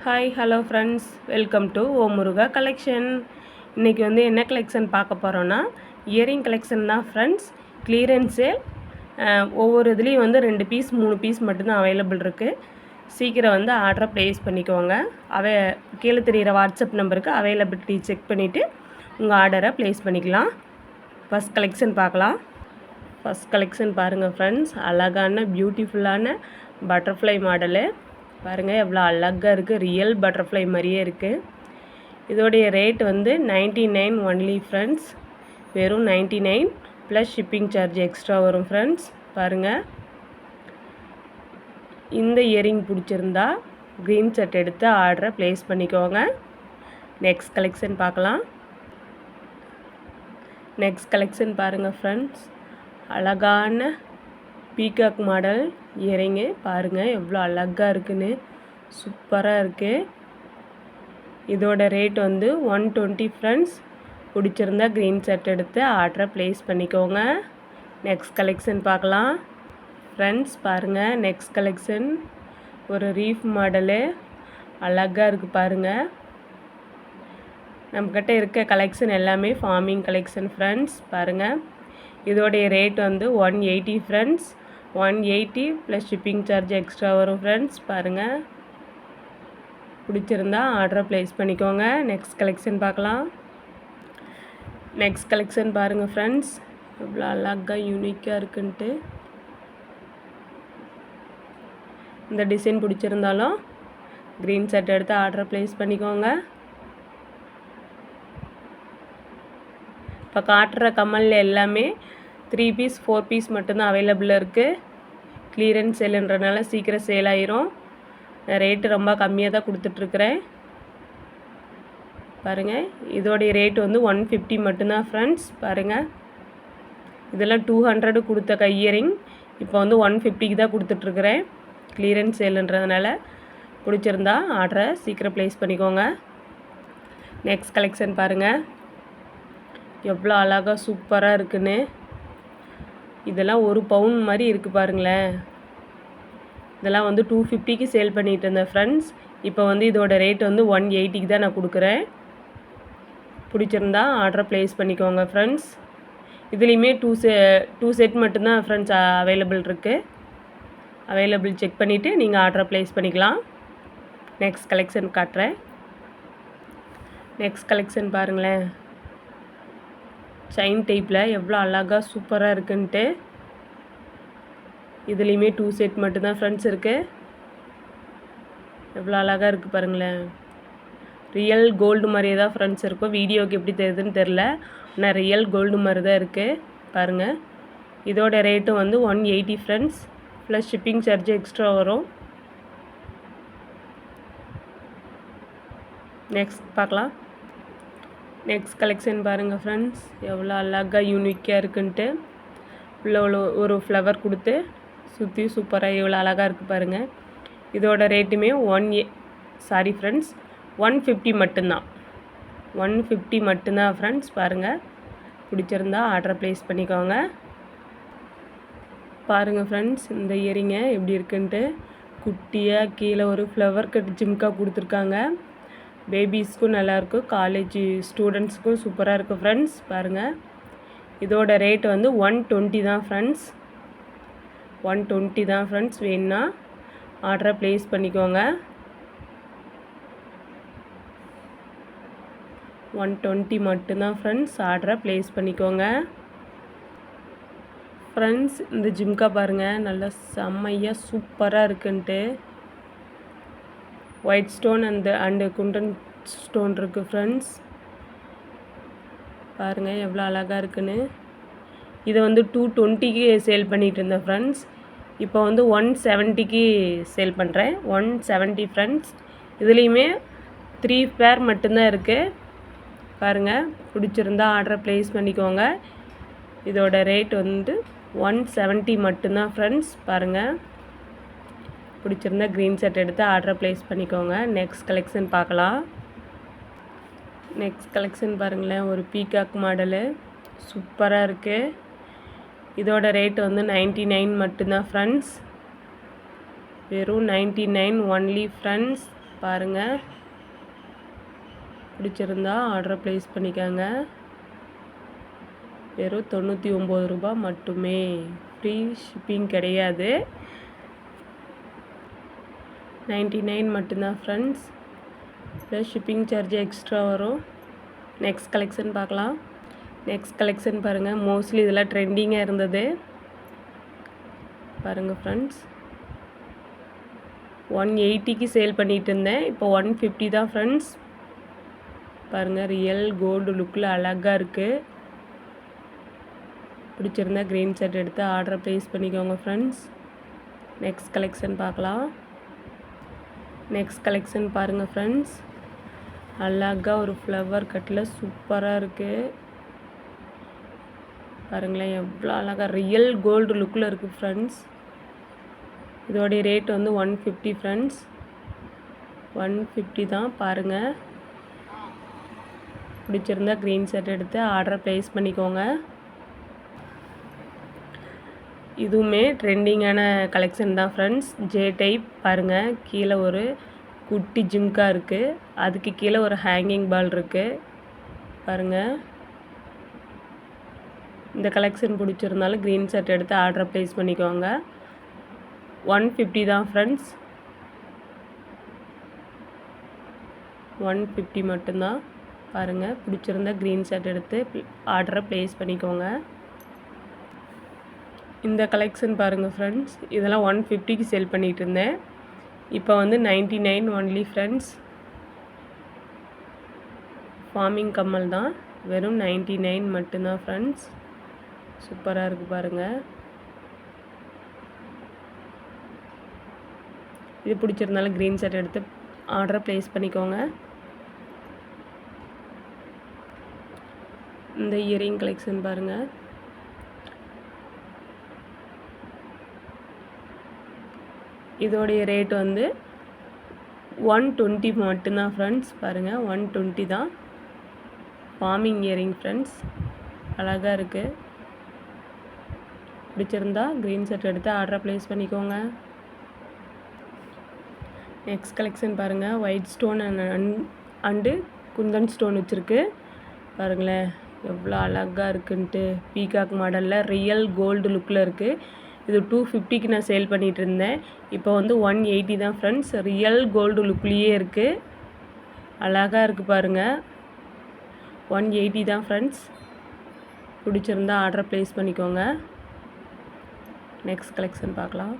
Hi hello friends, welcome to oh Muruga collection. இன்றைக்கி வந்து என்ன கலெக்ஷன் பார்க்க போகிறோன்னா இயரிங் கலெக்ஷன் தான் ஃப்ரெண்ட்ஸ். Clearance sale. ஒவ்வொரு இதுலேயும் வந்து 2 பீஸ் 3 பீஸ் மட்டும்தான் அவைலபிள் இருக்குது. சீக்கிரம் வந்து ஆர்டரை ப்ளேஸ் பண்ணிக்கோங்க. கீழே தெரிகிற வாட்ஸ்அப் நம்பருக்கு அவைலபிலிட்டி செக் பண்ணிவிட்டு உங்கள் ஆர்டரை ப்ளேஸ் பண்ணிக்கலாம். ஃபஸ்ட் கலெக்ஷன் பார்க்கலாம். ஃபஸ்ட் கலெக்ஷன் பாருங்கள் ஃப்ரெண்ட்ஸ், அழகான பியூட்டிஃபுல்லான பட்டர்ஃப்ளை மாடலு பாருங்கள், எவ்வளோ அழகாக இருக்குது. ரியல் பட்டர்ஃப்ளை மாதிரியே இருக்குது. இதோடைய ரேட் வந்து 99 ஒன்லி ஃப்ரெண்ட்ஸ். வெறும் 99 ப்ளஸ் ஷிப்பிங் சார்ஜ் எக்ஸ்ட்ரா வரும் ஃப்ரெண்ட்ஸ். பாருங்கள், இந்த இயரிங் பிடிச்சிருந்தா க்ரீன் ஷர்ட் எடுத்து ஆர்டரை ப்ளேஸ் பண்ணிக்கோங்க. நெக்ஸ்ட் கலெக்ஷன் பார்க்கலாம். நெக்ஸ்ட் கலெக்ஷன் பாருங்கள் ஃப்ரெண்ட்ஸ், அழகான பீகாக் மாடல் இயரிங்கு பாருங்கள், எவ்வளோ அழகாக இருக்குன்னு. சூப்பராக இருக்குது. இதோட ரேட் வந்து 120 ஃப்ரெண்ட்ஸ். பிடிச்சிருந்தா க்ரீன் ஷர்ட் எடுத்து ஆர்டரை ப்ளேஸ் பண்ணிக்கோங்க. நெக்ஸ்ட் கலெக்ஷன் பார்க்கலாம் ஃப்ரெண்ட்ஸ். பாருங்கள், நெக்ஸ்ட் கலெக்ஷன் ஒரு ரீஃப் மாடலு அழகாக இருக்குது பாருங்கள். நம்மக்கிட்ட இருக்க கலெக்ஷன் எல்லாமே ஃபார்மிங் கலெக்ஷன் ஃப்ரெண்ட்ஸ். பாருங்கள், இதோடைய ரேட் வந்து 180 friends. 180 plus shipping charge extra வரும் ஃப்ரெண்ட்ஸ். பாருங்கள், பிடிச்சிருந்தா ஆர்டரை ப்ளேஸ் பண்ணிக்கோங்க. நெக்ஸ்ட் கலெக்ஷன் பார்க்கலாம். நெக்ஸ்ட் கலெக்ஷன் பாருங்கள் ஃப்ரெண்ட்ஸ், எவ்வளோ அழகாக யூனிக்காக இருக்குன்ட்டு. இந்த டிசைன் பிடிச்சிருந்தாலும் க்ரீன் ஷர்ட் எடுத்து ஆர்டரை ப்ளேஸ் பண்ணிக்கோங்க. இப்போ காட்டுற கமல் எல்லாமே 3 பீஸ் 4 பீஸ் மட்டும்தான் அவைலபிள் இருக்குது. கிளியரன்ஸ் சேலுன்றனால சீக்கிரம் சேல் ஆயிரும். ரேட்டு ரொம்ப கம்மியாக தான் கொடுத்துட்ருக்குறேன். பாருங்கள், இதோடைய ரேட் வந்து 150 மட்டும்தான் ஃப்ரெண்ட்ஸ். பாருங்கள், இதெல்லாம் 200 கொடுத்த இயரிங் இப்போ வந்து 150க்கு தான் கொடுத்துட்ருக்குறேன். கிளியரன்ஸ் சேலுன்றதுனால பிடிச்சிருந்தா ஆர்டரை சீக்கிரம் ப்ளேஸ் பண்ணிக்கோங்க. நெக்ஸ்ட் கலெக்ஷன் பாருங்கள், எவ்வளோ அழகாக சூப்பராக இருக்குன்னு. இதெல்லாம் ஒரு பவுன் மாதிரி இருக்குது பாருங்களேன். இதெல்லாம் வந்து 250க்கு சேல் பண்ணிகிட்டு இருந்தேன் ஃப்ரெண்ட்ஸ். இப்போ வந்து இதோட ரேட் வந்து 180க்கு தான் நான் கொடுக்குறேன். பிடிச்சிருந்தா ஆர்டரை ப்ளேஸ் பண்ணிக்கோங்க ஃப்ரெண்ட்ஸ். இதுலேயுமே 2 செட் மட்டும்தான் ஃப்ரெண்ட்ஸ் அவைலபிள் இருக்குது. அவைலபிள் செக் பண்ணிவிட்டு நீங்கள் ஆர்டரை ப்ளேஸ் பண்ணிக்கலாம். நெக்ஸ்ட் கலெக்ஷன் காட்டுறேன். நெக்ஸ்ட் கலெக்ஷன் பாருங்களேன், செயின் டைப்பில் எவ்வளோ அழகாக சூப்பராக இருக்குன்ட்டு. இதுலேயுமே 2 செட் மட்டும்தான் ஃப்ரெண்ட்ஸ் இருக்குது. எவ்வளோ அழகாக இருக்குது பாருங்களேன். ரியல் கோல்டு மாதிரியே தான் ஃப்ரெண்ட்ஸ் இருக்கும். வீடியோவுக்கு எப்படி தெரியுதுன்னு தெரில, ஆனால் ரியல் கோல்டு மாதிரி தான் இருக்குது பாருங்கள். இதோட ரேட்டு வந்து 180 friends plus shipping charge extra வரும். நெக்ஸ்ட் பார்க்கலாம். நெக்ஸ்ட் கலெக்ஷன் பாருங்கள் ஃப்ரெண்ட்ஸ், எவ்வளோ அழகாக யூனிக்காக இருக்குன்ட்டு. இவ்வளோ ஒரு ஃப்ளவர் கொடுத்து சுற்றி சூப்பராக எவ்வளோ அழகாக இருக்குது பாருங்கள். இதோட ரேட்டுமே 150 மட்டும்தான். 150 மட்டும்தான் ஃப்ரெண்ட்ஸ். பாருங்கள், பிடிச்சிருந்தா ஆர்டரை ப்ளேஸ் பண்ணிக்கோங்க. பாருங்கள் ஃப்ரெண்ட்ஸ், இந்த இயரிங்கை எப்படி இருக்குன்ட்டு. குட்டியாக கீழே ஒரு ஃப்ளவர் கட் ஜிம்கா கொடுத்துருக்காங்க. பேபிஸ்க்கும் நல்லாயிருக்கும், காலேஜ் ஸ்டூடெண்ட்ஸுக்கும் சூப்பராக இருக்குது ஃப்ரெண்ட்ஸ். பாருங்கள், இதோட ரேட் வந்து 120 தான் ஃப்ரெண்ட்ஸ். 120 தான் ஃப்ரெண்ட்ஸ். வேணுன்னா ஆர்டரை ப்ளேஸ் பண்ணிக்கோங்க. 120 மட்டும்தான் ஃப்ரெண்ட்ஸ். ஆர்டரை ப்ளேஸ் பண்ணிக்கோங்க ஃப்ரெண்ட்ஸ். இந்த ஜிம்கா பாருங்கள், நல்லா செம்மையாக சூப்பராக இருக்குன்ட்டு. ஒயிட் ஸ்டோன் அண்டு குண்டன் ஸ்டோன் இருக்குது ஃப்ரெண்ட்ஸ். பாருங்கள், எவ்வளோ அழகாக இருக்குன்னு. இதை வந்து 220க்கு சேல் பண்ணிகிட்டு இருந்தேன் ஃப்ரெண்ட்ஸ். இப்போ வந்து 170க்கு சேல் பண்ணுறேன். 170 ஃப்ரெண்ட்ஸ். இதுலேயுமே 3 பேர் மட்டும்தான் இருக்குது. பாருங்கள், பிடிச்சிருந்தா ஆர்டரை ப்ளேஸ் பண்ணிக்கோங்க. இதோட ரேட் வந்து 170 மட்டும்தான் ஃப்ரெண்ட்ஸ். பாருங்கள், பிடிச்சிருந்தா க்ரீன் ஷர்ட் எடுத்து ஆர்டரை ப்ளேஸ் பண்ணிக்கோங்க. நெக்ஸ்ட் கலெக்ஷன் பார்க்கலாம். நெக்ஸ்ட் கலெக்ஷன் பாருங்களேன், ஒரு பீகாக் மாடலு சூப்பராக இருக்குது. இதோட ரேட் வந்து 99 மட்டும்தான் ஃப்ரெண்ட்ஸ். வெறும் 99 ஒன்லி ஃப்ரெண்ட்ஸ். பாருங்கள். பிடிச்சிருந்தா ஆர்டரை ப்ளேஸ் பண்ணிக்கோங்க. வெறும் 99 ரூபா மட்டுமே, ஃப்ரீ ஷிப்பிங் கிடையாது. 99 மட்டும்தான் friends. Plus shipping charge extra வரும். நெக்ஸ்ட் கலெக்ஷன் பார்க்கலாம். நெக்ஸ்ட் கலெக்ஷன் பாருங்கள். மோஸ்ட்லி இதெல்லாம் ட்ரெண்டிங்காக இருந்தது பாருங்கள் ஃப்ரெண்ட்ஸ். 180க்கு சேல் பண்ணிகிட்டு இருந்தேன். இப்போ 150 தான் ஃப்ரெண்ட்ஸ். பாருங்கள், ரியல் கோல்டு லுக்கில் அழகாக இருக்குது. பிடிச்சிருந்தா க்ரீன் ஷர்ட் எடுத்து ஆர்டரை ப்ளேஸ் பண்ணிக்கோங்க ஃப்ரெண்ட்ஸ். நெக்ஸ்ட் கலெக்ஷன் பார்க்கலாம். நெக்ஸ்ட் கலெக்ஷன் பாருங்கள் ஃப்ரெண்ட்ஸ். அழகாக ஒரு ஃப்ளவர் கட்டில் சூப்பராக இருக்குது பாருங்களேன். எவ்வளோ அழகாக ரியல் கோல்டு லுக்கில் இருக்குது ஃப்ரெண்ட்ஸ். இதோடைய ரேட் வந்து 150 ஃப்ரெண்ட்ஸ். 150 தான். பாருங்கள், பிடிச்சிருந்தா க்ரீன் ஷர்ட் எடுத்து ஆர்டரை ப்ளேஸ் பண்ணிக்கோங்க. இதுவுமே ட்ரெண்டிங்கான கலெக்ஷன் தான் ஃப்ரெண்ட்ஸ். ஜே டைப் பாருங்கள். கீழே ஒரு குட்டி ஜிம்கா இருக்குது. அதுக்கு கீழே ஒரு ஹேங்கிங் பால் இருக்குது பாருங்கள். இந்த கலெக்ஷன் பிடிச்சிருந்தாலும் க்ரீன் ஷர்ட் எடுத்து ஆர்டரை ப்ளேஸ் பண்ணிக்கோங்க. 150 தான் ஃப்ரெண்ட்ஸ். 150 மட்டும்தான். பாருங்கள், பிடிச்சிருந்தா க்ரீன் ஷர்ட் எடுத்து ஆர்டரை ப்ளேஸ் பண்ணிக்கோங்க. இந்த கலெக்ஷன் பாருங்கள் ஃப்ரெண்ட்ஸ். இதெல்லாம் 150க்கு சேல் பண்ணிகிட்டு இருந்தேன். இப்போ வந்து 99 ஒன்லி ஃப்ரெண்ட்ஸ். ஃபார்மிங் கம்மல் தான். வெறும் 99 மட்டும்தான் ஃப்ரெண்ட்ஸ். சூப்பராக இருக்குது பாருங்கள். இது பிடிச்சிருந்தாலும் க்ரீன் ஷர்ட் எடுத்து ஆர்டரை ப்ளேஸ் பண்ணிக்கோங்க. இந்த இயரிங் கலெக்ஷன் பாருங்கள். இதோடைய ரேட் வந்து 120 மட்டும்தான் ஃப்ரெண்ட்ஸ். பாருங்கள், 120 தான். Forming earring friends. அழகாக இருக்குது. பிடிச்சிருந்தா க்ரீன் ஷர்ட் எடுத்து ஆர்டரை ப்ளேஸ் பண்ணிக்கோங்க. நெக்ஸ்ட் கலெக்ஷன் பாருங்கள். White stone and kundan stone வச்சுருக்கு பாருங்களேன். எவ்வளோ அழகாக இருக்குன்ட்டு. பீகாக் மாடலில் ரியல் கோல்டு லுக்கில் இருக்குது. இது 250க்கு நான் சேல் பண்ணிகிட்டு இருந்தேன். இப்போ வந்து 180 தான் ஃப்ரெண்ட்ஸ். ரியல் கோல்டு லுக்லேயே இருக்குது. அழகாக இருக்குது பாருங்கள். 180 தான் ஃப்ரெண்ட்ஸ். பிடிச்சிருந்தா ஆர்டரை ப்ளேஸ் பண்ணிக்கோங்க. நெக்ஸ்ட் கலெக்ஷன் பார்க்கலாம்.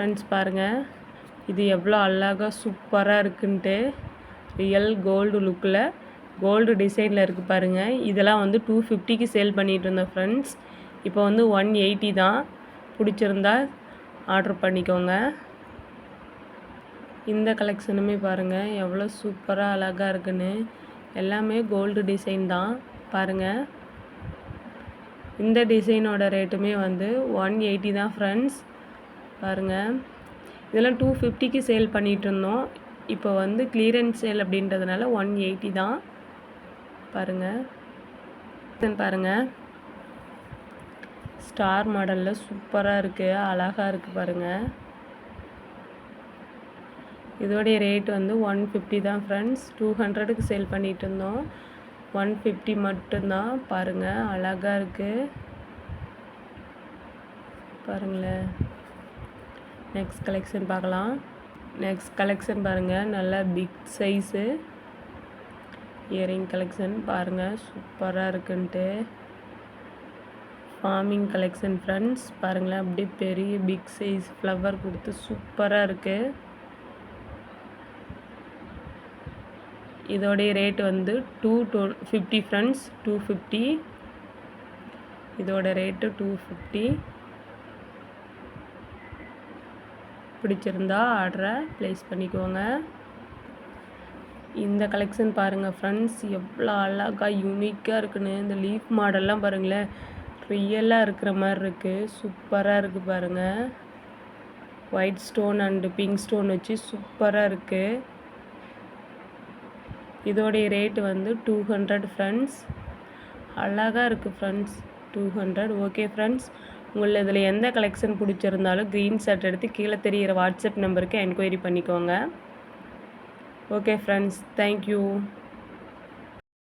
ஃப்ரெண்ட்ஸ் பாருங்கள், இது எவ்வளோ அழகாக சூப்பராக இருக்குன்ட்டு. ரியல் கோல்டு லுக்கில் கோல்டு டிசைனில் இருக்குது பாருங்கள். இதெல்லாம் வந்து 250க்கு சேல் பண்ணிகிட்டு இருந்தேன் ஃப்ரெண்ட்ஸ். இப்போ வந்து 180 தான். பிடிச்சிருந்தா ஆர்டர் பண்ணிக்கோங்க. இந்த கலெக்ஷனுமே பாருங்கள் எவ்வளோ சூப்பராக அழகாக இருக்குன்னு. எல்லாமே கோல்டு டிசைன் தான் பாருங்கள். இந்த டிசைனோட ரேட்டுமே வந்து 180 தான் ஃப்ரெண்ட்ஸ். பாருங்கள், இதெல்லாம் 250க்கு சேல் பண்ணிகிட்டு இருந்தோம். இப்போ வந்து கிளியரன்ஸ் சேல் அப்படின்றதுனால 180 தான். பாருங்கள் பாருங்கள், ஸ்டார் மாடலில் சூப்பராக இருக்குது, அழகாக இருக்குது பாருங்கள். இதோடைய ரேட் வந்து 150 தான் ஃப்ரெண்ட்ஸ். 200க்கு சேல் பண்ணிகிட்டு இருந்தோம். 150 மட்டும்தான். பாருங்கள், அழகாக இருக்குது. பாருங்களேன். நெக்ஸ்ட் கலெக்ஷன் பார்க்கலாம். நெக்ஸ்ட் கலெக்ஷன் பாருங்கள், நல்லா பிக் சைஸு இயரிங் கலெக்ஷன் பாருங்கள், சூப்பராக இருக்குன்ட்டு. ஃபார்மிங் கலெக்ஷன் ஃப்ரெண்ட்ஸ் பாருங்களேன், அப்படியே பெரிய பிக் சைஸ் ஃப்ளவர் கொடுத்து சூப்பராக இருக்குது. இதோடைய ரேட் வந்து 250 ஃப்ரெண்ட்ஸ், 250. இதோட ரேட்டு 250. பிடிச்சிருந்தா ஆர்டரை ப்ளேஸ் பண்ணிக்கோங்க. இந்த கலெக்ஷன் பாருங்கள் ஃப்ரெண்ட்ஸ், எவ்வளோ அழகாக யூனிக்காக இருக்குன்னு. இந்த லீஃப் மாடல்லாம் பாருங்களேன், ரியலாக இருக்கிற மாதிரி இருக்குது, சூப்பராக இருக்குது பாருங்கள். White stone and pink stone வச்சு சூப்பராக இருக்குது. இதோடைய ரேட்டு வந்து 200 ஃப்ரெண்ட்ஸ். அழகாக இருக்குது ஃப்ரெண்ட்ஸ், 200. ஓகே ஃப்ரெண்ட்ஸ், உங்களை இதில் எந்த கலெக்ஷன் பிடிச்சிருந்தாலும் க்ரீன் ஷர்ட் எடுத்து கீழே தெரிகிற வாட்ஸ்அப் நம்பருக்கு என்கொயரி பண்ணிக்கோங்க. Okay friends, thank you.